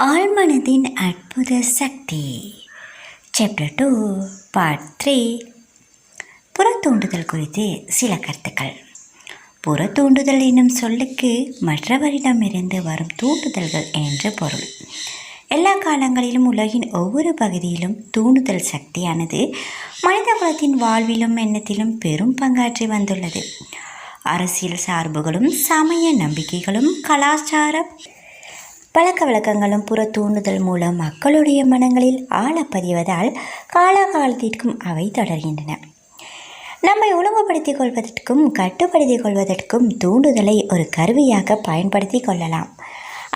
ஆழ்மனதின் அற்புத சக்தி. Chapter 2 part 3. புறத்தூண்டுதல் குறித்து சில கருத்துக்கள். புறத்தூண்டுதல் என்னும் சொல்லுக்கு மற்றவரிடமிருந்து வரும் தூண்டுதல்கள் என்று பொருள். எல்லா காலங்களிலும் உலகின் ஒவ்வொரு பகுதியிலும் தூண்டுதல் சக்தியானது மனித குலத்தின் வாழ்விலும் எண்ணத்திலும் பெரும் பங்காற்றி வந்துள்ளது. அரசியல் சார்புகளும் சமய நம்பிக்கைகளும் கலாச்சார பழக்க வழக்கங்களும் புற தூண்டுதல் மூலம் மக்களுடைய மனங்களில் ஆழப்பதிவதால் காலாகாலத்திற்கும் அவை தொடர்கின்றன. நம்மை ஒழுங்குபடுத்திக் கொள்வதற்கும் கட்டுப்படுத்திக் கொள்வதற்கும் தூண்டுதலை ஒரு கருவியாக பயன்படுத்தி கொள்ளலாம்.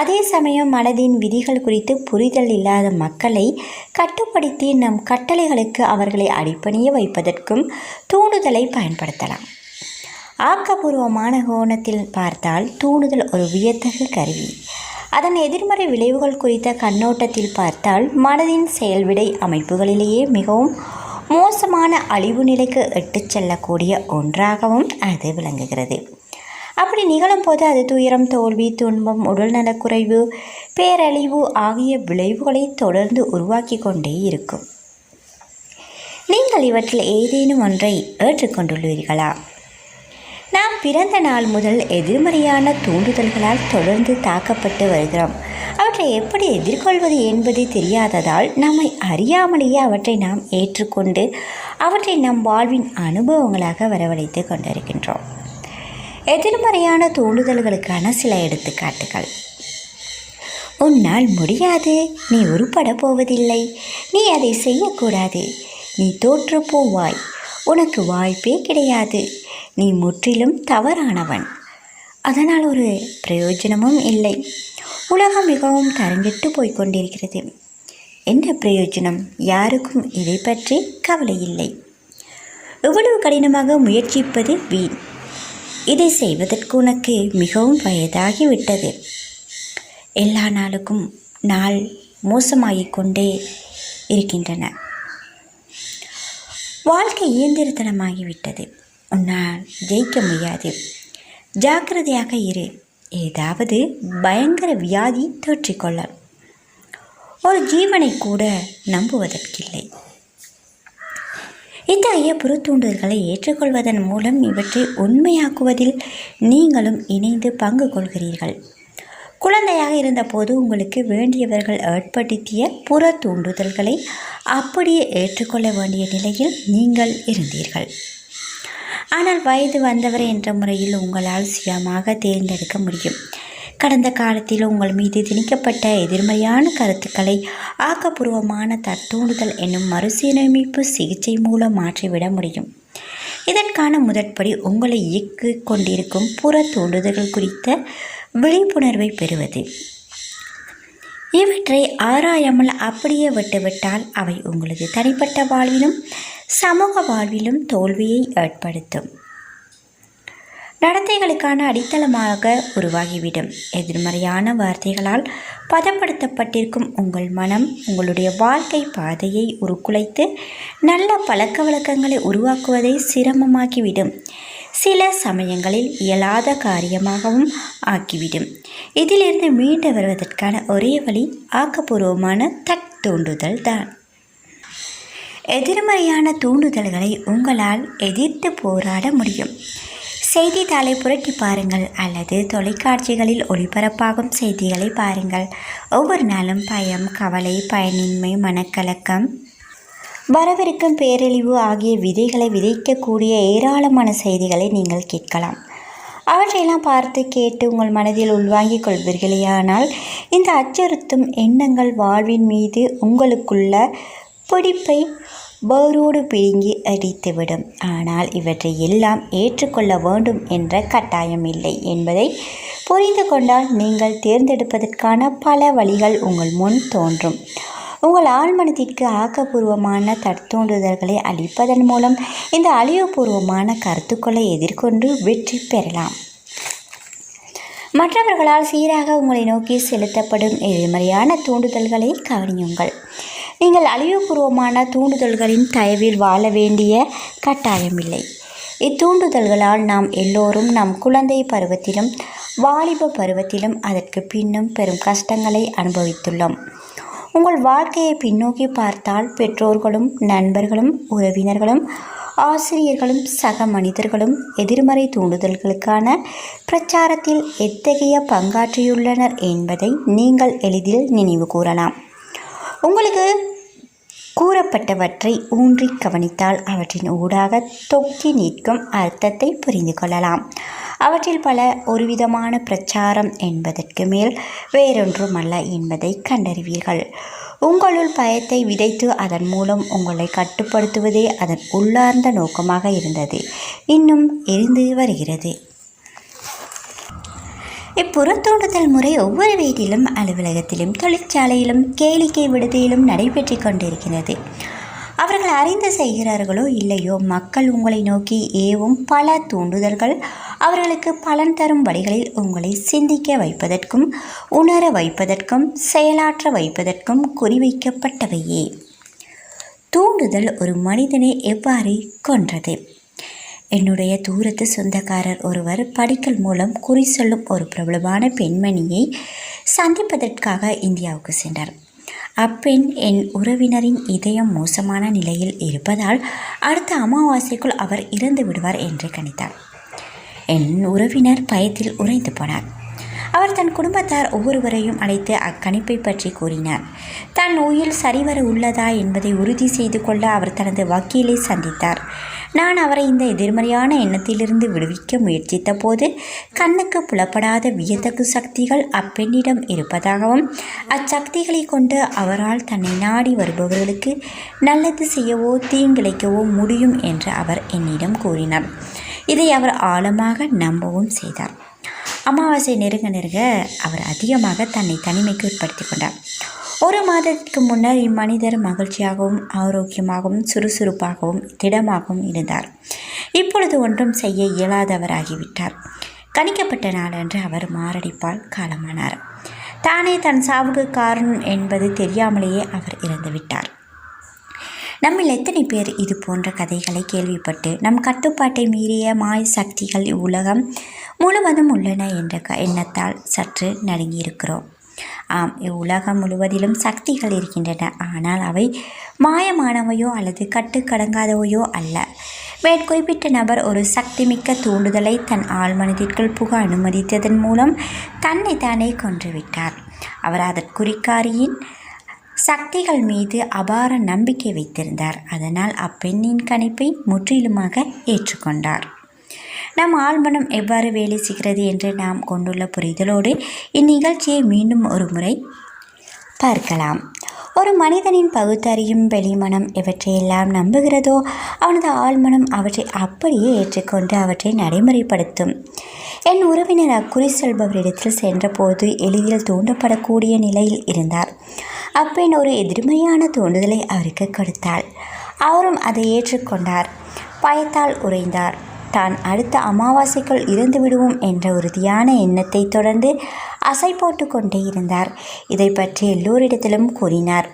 அதே சமயம் மனதின் விதிகள் குறித்து புரிதல் இல்லாத மக்களை கட்டுப்படுத்தி நம் கட்டளைகளுக்கு அவர்களை அடிபணிய வைப்பதற்கும் தூண்டுதலை பயன்படுத்தலாம். ஆக்கப்பூர்வமான கோணத்தில் பார்த்தால் தூண்டுதல் ஒரு வியத்தகு கருவி. அதன் எதிர்மறை விளைவுகள் குறித்த கண்ணோட்டத்தில் பார்த்தால் மனதின் செயல்விடை அமைப்புகளிலேயே மிகவும் மோசமான அழிவு நிலைக்கு இட்டுச் செல்லக்கூடிய ஒன்றாகவும் அது விளங்குகிறது. அப்படி நிகழும் போது அது துயரம், தோல்வி, துன்பம், உடல்நலக்குறைவு, பேரழிவு ஆகிய விளைவுகளை தொடர்ந்து உருவாக்கி கொண்டே இருக்கும். நீங்கள் இவற்றில் ஏதேனும் ஒன்றை ஏற்றுக்கொண்டுள்ளீர்களா? நாம் பிறந்த நாள் முதல் எதிர்மறையான தூண்டுதல்களால் தொடர்ந்து தாக்கப்பட்டு வருகிறோம். அவற்றை எப்படி எதிர்கொள்வது என்பது தெரியாததால் நம்மை அறியாமலேயே அவற்றை நாம் ஏற்றுக்கொண்டு அவற்றை நம் வாழ்வின் அனுபவங்களாக வரவழைத்து கொண்டிருக்கின்றோம். எதிர்மறையான தூண்டுதல்களுக்கான சில எடுத்துக்காட்டுகள். உன்னால் முடியாது, நீ உருப்பட போவதில்லை, நீ அதை செய்யக்கூடாது, நீ தோற்று போவாய், உனக்கு வாய்ப்பே கிடையாது, நீ முற்றிலும் தவறானவன், அதனால் ஒரு பிரயோஜனமும் இல்லை, உலகம் மிகவும் தரங்கிட்டு போய்கொண்டிருக்கிறது, என்ன பிரயோஜனம், யாருக்கும் இதை பற்றி கவலை இல்லை, எவ்வளவு கடினமாக முயற்சிப்பது வீண், இதை செய்வதற்கு உனக்கு மிகவும் வயதாகிவிட்டது, எல்லா நாளுக்கும் நாள் மோசமாகிக் கொண்டே இருக்கின்றன, வாழ்க்கை இயந்திரத்தனமாகிவிட்டது, உன்னால் ஜெயிக்க முடியாது, ஜாக்கிரதையாக இரு, ஏதாவது பயங்கர வியாதி தொற்றிக்கொள்ள, ஒரு ஜீவனை கூட நம்புவதற்கில்லை. இத்தகைய புறத்தூண்டுதல்களை ஏற்றுக்கொள்வதன் மூலம் இவற்றை உண்மையாக்குவதில் நீங்களும் இணைந்து பங்கு கொள்கிறீர்கள். குழந்தையாக இருந்தபோது உங்களுக்கு வேண்டியவர்கள் ஏற்படுத்திய புற தூண்டுதல்களை அப்படியே ஏற்றுக்கொள்ள வேண்டிய நிலையில் நீங்கள் இருந்தீர்கள். ஆனால் வயது வந்தவர் என்ற முறையில் உங்களால் சுயமாக தேர்ந்தெடுக்க முடியும். கடந்த காலத்தில் உங்கள் மீது திணிக்கப்பட்ட எதிர்மறையான கருத்துக்களை ஆக்கப்பூர்வமான தூண்டுதல் என்னும் மறுசீரமைப்பு சிகிச்சை மூலம் மாற்றிவிட முடியும். இதற்கான முதற்படி உங்களை இயக்கிக் கொண்டிருக்கும் புற தூண்டுதல்கள் குறித்த விழிப்புணர்வை பெறுவது. இவற்றை ஆராயாமல் அப்படியே விட்டுவிட்டால் அவை உங்களது தனிப்பட்ட வாழ்விலும் சமூக வாழ்விலும் தோல்வியை ஏற்படுத்தும் நடத்தைகளுக்கான அடித்தளமாக உருவாகிவிடும். எதிர்மறையான வார்த்தைகளால் பதப்படுத்தப்பட்டிருக்கும் உங்கள் மனம் உங்களுடைய வாழ்க்கை பாதையை உருக்குலைத்து நல்ல பழக்க வழக்கங்களை உருவாக்குவதை சிரமமாக்கிவிடும். சில சமயங்களில் இயலாத காரியமாகவும் ஆக்கிவிடும். இதிலிருந்து மீண்டு வருவதற்கான ஒரே வழி ஆக்கப்பூர்வமான தூண்டுதல் தான். எதிர்மறையான தூண்டுதல்களை உங்களால் எதிர்த்து போராட முடியும். செய்தித்தாளை புரட்டி பாருங்கள் அல்லது தொலைக்காட்சிகளில் ஒளிபரப்பாகும் செய்திகளை பாருங்கள். ஒவ்வொரு நாளும் பயம், கவலை, பயனின்மை, மனக்கலக்கம், வரவிருக்கும் பேரழிவு ஆகிய விதைகளை விதைக்கக்கூடிய ஏராளமான செய்திகளை நீங்கள் கேட்கலாம். அவற்றையெல்லாம் பார்த்து கேட்டு உங்கள் மனதில் உள்வாங்கிக் கொள்வீர்களேயானால் இந்த அச்சுறுத்தும் எண்ணங்கள் வாழ்வின் மீது உங்களுக்குள்ள பிடிப்பை வேரோடு பிடுங்கி அடித்துவிடும். ஆனால் இவற்றை எல்லாம் ஏற்றுக்கொள்ள வேண்டும் என்ற கட்டாயம் இல்லை என்பதை புரிந்து கொண்டால் நீங்கள் தேர்ந்தெடுப்பதற்கான பல வழிகள் உங்கள் முன் தோன்றும். உங்கள் ஆழ்மனத்திற்கு ஆக்கப்பூர்வமான தூண்டுதல்களை அளிப்பதன் மூலம் இந்த அழிவுபூர்வமான கருத்துக்களை எதிர்கொண்டு வெற்றி பெறலாம். மற்றவர்களால் சீராக உங்களை நோக்கி செலுத்தப்படும் எதிர்மறையான தூண்டுதல்களை கவனியுங்கள். நீங்கள் அழிவுபூர்வமான தூண்டுதல்களின் தயவில் வாழ வேண்டிய கட்டாயமில்லை. இத்தூண்டுதல்களால் நாம் எல்லோரும் நம் குழந்தை பருவத்திலும் வாலிப பருவத்திலும் அதற்கு பின்னும் பெரும் கஷ்டங்களை அனுபவித்துள்ளோம். உங்கள் வாழ்க்கையை பின்னோக்கி பார்த்தால் பெற்றோர்களும் நண்பர்களும் உறவினர்களும் ஆசிரியர்களும் சக மனிதர்களும் எதிர்மறை தூண்டுதல்களுக்கான பிரச்சாரத்தில் எத்தகைய பங்காற்றியுள்ளனர் என்பதை நீங்கள் எளிதில் நினைவு கூறலாம். உங்களுக்கு கூறப்பட்டவற்றை ஊன்றி கவனித்தால் அவற்றின் ஊடாக தொக்கி நிற்கும் அர்த்தத்தை புரிந்து கொள்ளலாம். அவற்றில் பல ஒருவிதமான பிரச்சாரம் என்பதற்கு மேல் வேறொன்றுமல்ல என்பதை கண்டறிவீர்கள். உங்களுள் பயத்தை விதைத்து அதன் மூலம் உங்களை கட்டுப்படுத்துவதே அதன் உள்ளார்ந்த நோக்கமாக இருந்தது, இன்னும் இருந்து வருகிறது. இப்புறத்தூண்டுதல் முறை ஒவ்வொரு வீட்டிலும், அலுவலகத்திலும், தொழிற்சாலையிலும், கேளிக்கை விடுதியிலும் நடைபெற்று கொண்டிருக்கிறது. அவர்கள் அறிந்து செய்கிறார்களோ இல்லையோ, மக்கள் உங்களை நோக்கி ஏவும் பல தூண்டுதல்கள் அவர்களுக்கு பலன் தரும் வழிகளில் உங்களை சிந்திக்க வைப்பதற்கும் உணர வைப்பதற்கும் செயலாற்ற வைப்பதற்கும் குறிவைக்கப்பட்டவையே. தூண்டுதல் ஒரு மனிதனை எவ்வாறு கொன்றது? என்னுடைய தூரத்து சொந்தக்காரர் ஒருவர் படிக்கல் மூலம் குறி சொல்லும் ஒரு பிரபலமான பெண்மணியை சந்திப்பதற்காக இந்தியாவுக்கு சென்றார். அப்பெண் என் உறவினரின் இதயம் மோசமான நிலையில் இருப்பதால் அடுத்த அமாவாசைக்குள் அவர் இறந்து விடுவார் என்று கணித்தார். என் உறவினர் பயத்தில் உறைந்து போனார். அவர் தன் குடும்பத்தார் ஒவ்வொருவரையும் அழைத்து அக்கணிப்பை பற்றி கூறினார். தன் உயில் சரிவர உள்ளதா என்பதை உறுதி செய்து கொள்ள அவர் தனது வக்கீலை சந்தித்தார். நான் அவரை இந்த எதிர்மறையான எண்ணத்திலிருந்து விடுவிக்க முயற்சித்த போது கண்ணுக்கு புலப்படாத வியத்தகு சக்திகள் அப்பெண்ணிடம் இருப்பதாகவும் அச்சக்திகளை கொண்டு அவரால் தன்னை நாடி வருபவர்களுக்கு நல்லது செய்யவோ தீங்கிழைக்கவோ முடியும் என்று அவர் என்னிடம் கூறினார். இதை அவர் ஆழமாக நம்பவும் செய்தார். அமாவாசை நெருங்க நெருங்க அவர் அதிகமாக தன்னை தனிமைக்கு உட்படுத்தி கொண்டார். ஒரு மாதத்திற்கு முன்னர் இம்மனிதர் மகிழ்ச்சியாகவும் ஆரோக்கியமாகவும் சுறுசுறுப்பாகவும் திடமாகவும் இருந்தார். இப்பொழுது ஒன்றும் செய்ய இயலாதவராகிவிட்டார். கணிக்கப்பட்ட நாளன்று அவர் மாரடைப்பால் காலமானார். தானே தன் சாவுக்கு காரணம் என்பது தெரியாமலேயே அவர் இறந்துவிட்டார். நம்மில் எத்தனை பேர் இது போன்ற கதைகளை கேள்விப்பட்டு நம் கட்டுப்பாட்டை மீறிய மாய சக்திகள் இவ்வுலகம் முழுவதும் உள்ளன என்ற எண்ணத்தால் சற்று நடுங்கியிருக்கிறோம். ஆம், இவ்வுலகம் முழுவதிலும் சக்திகள் இருக்கின்றன. ஆனால் அவை மாயமானவையோ அல்லது கட்டுக்கடங்காதவையோ அல்ல. மேற்குறிப்பிட்ட நபர் ஒரு சக்திமிக்க தூண்டுதலை தன் ஆழ்மனதிற்குள் புக அனுமதித்ததன் மூலம் தன்னை தானே கொன்றுவிட்டார். அவர் அதற்குறிக்காரியின் சக்திகள் மீது அபார நம்பிக்கை வைத்திருந்தார். அதனால் அப்பெண்ணின் கணிப்பை முற்றிலுமாக ஏற்றுக்கொண்டார். நம் ஆழ்மனம் எவ்வாறு வேலை செய்கிறது என்று நாம் கொண்டுள்ள புரிதலோடு இந்நிகழ்ச்சியை மீண்டும் ஒரு முறை பார்க்கலாம். ஒரு மனிதனின் பகுத்தறியும் வெளிமனம் எவற்றையெல்லாம் நம்புகிறதோ அவனது ஆழ்மனம் அவற்றை அப்படியே ஏற்றுக்கொண்டு அவற்றை நடைமுறைப்படுத்தும். என் உறவினர் அக்குறி செல்பவரிடத்தில் சென்றபோது எளிதில் தூண்டப்படக்கூடிய நிலையில் இருந்தார். அப்பெண் ஒரு எதிர்மறையான தூண்டுதலை அவருக்கு கொடுத்தாள். அவரும் அதை ஏற்றுக்கொண்டார். பயத்தால் உறைந்தார். தான் அடுத்த அமாவாசைக்குள் இறந்து விடுவோம் என்ற உறுதியான எண்ணத்தை தொடர்ந்து அசை போட்டு கொண்டே இருந்தார். இதை பற்றி எல்லோரிடத்திலும் கூறினார்.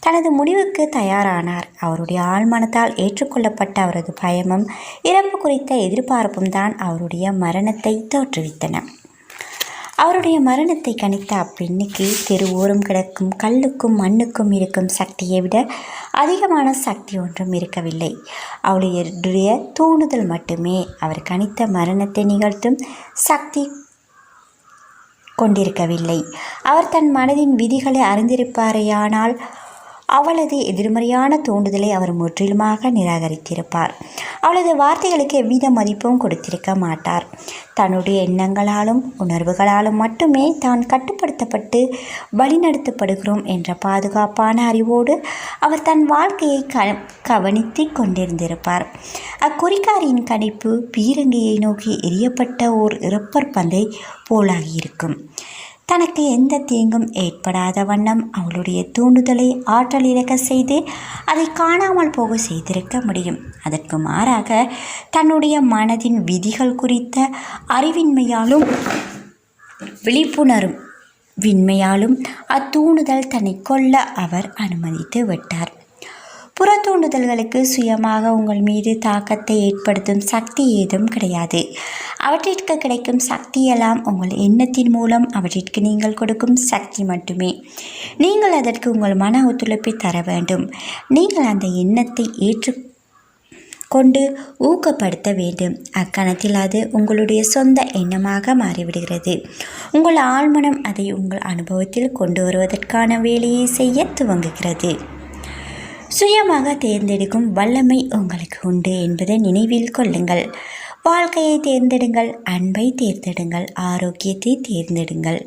தனது முடிவுக்கு தயாரானார். அவருடைய ஆழ்மனத்தால் ஏற்றுக்கொள்ளப்பட்ட அவரது பயமும் இறப்பு குறித்த எதிர்பார்ப்பும் தான் அவருடைய மரணத்தை தோற்றுவித்தன. அவருடைய மரணத்தை கணித்த அப்பெண்ணுக்கு தெருவோரம் கிடக்கும் கல்லுக்கும் மண்ணுக்கும் இருக்கும் சக்தியை விட அதிகமான சக்தி ஒன்றும் இருக்கவில்லை. அவளுடைய தூண்டுதல் மட்டுமே அவர் கணித்த மரணத்தை நிகழ்த்தும் சக்தி கொண்டிருக்கவில்லை. அவர் தன் மனதின் விதிகளை அறிந்திருப்பாரேயானால் அவளது எதிர்மறையான தூண்டுதலை அவர் முற்றிலுமாக நிராகரித்திருப்பார். அவளது வார்த்தைகளுக்கு எவ்வித மதிப்பும் கொடுத்திருக்க மாட்டார். தன்னுடைய எண்ணங்களாலும் உணர்வுகளாலும் மட்டுமே தான் கட்டுப்படுத்தப்பட்டு வழிநடத்தப்படுகிறோம் என்ற பாதுகாப்பான அறிவோடு அவர் தன் வாழ்க்கையை கவனித்து கொண்டிருந்திருப்பார். அக்குறிக்காரியின் கணிப்பு பீரங்கியை நோக்கி எரியப்பட்ட ஓர் இறப்பர் பந்தை போலாகியிருக்கும். தனக்கு எந்த தீங்கும் ஏற்படாத வண்ணம் அவளுடைய தூண்டுதலை ஆற்றல் இழக்க செய்து அதை காணாமல் போக செய்திருக்க முடியும். அதற்கு மாறாக தன்னுடைய மனதின் விதிகள் குறித்த அறிவின்மையாலும் விழிப்புணர்வின்மையாலும் அத்தூண்டுதல் தன்னை கொல்ல அவர் அனுமதித்து விட்டார். புறத்தூண்டுதல்களுக்கு சுயமாக உங்கள் மீது தாக்கத்தை ஏற்படுத்தும் சக்தி ஏதும் கிடையாது. அவற்றிற்கு கிடைக்கும் சக்தியெல்லாம் உங்கள் எண்ணத்தின் மூலம் அவற்றிற்கு நீங்கள் கொடுக்கும் சக்தி மட்டுமே. நீங்கள் அதற்கு உங்கள் மன ஒத்துழைப்பை தர வேண்டும். நீங்கள் அந்த எண்ணத்தை கொண்டு ஊக்கப்படுத்த வேண்டும். அக்கணத்தில் அது உங்களுடைய சொந்த எண்ணமாக மாறிவிடுகிறது. உங்கள் ஆழ்மனம் அதை உங்கள் அனுபவத்தில் கொண்டு வருவதற்கான வேலையை செய்ய துவங்குகிறது. சுயமாக தேர்ந்தெடுக்கும் வல்லமை உங்களுக்கு உண்டு என்பதை நினைவில் கொள்ளுங்கள். வாழ்க்கையை தேர்ந்தெடுங்கள், அன்பை தேர்ந்தெடுங்கள், ஆரோக்கியத்தை தேர்ந்தெடுங்கள்.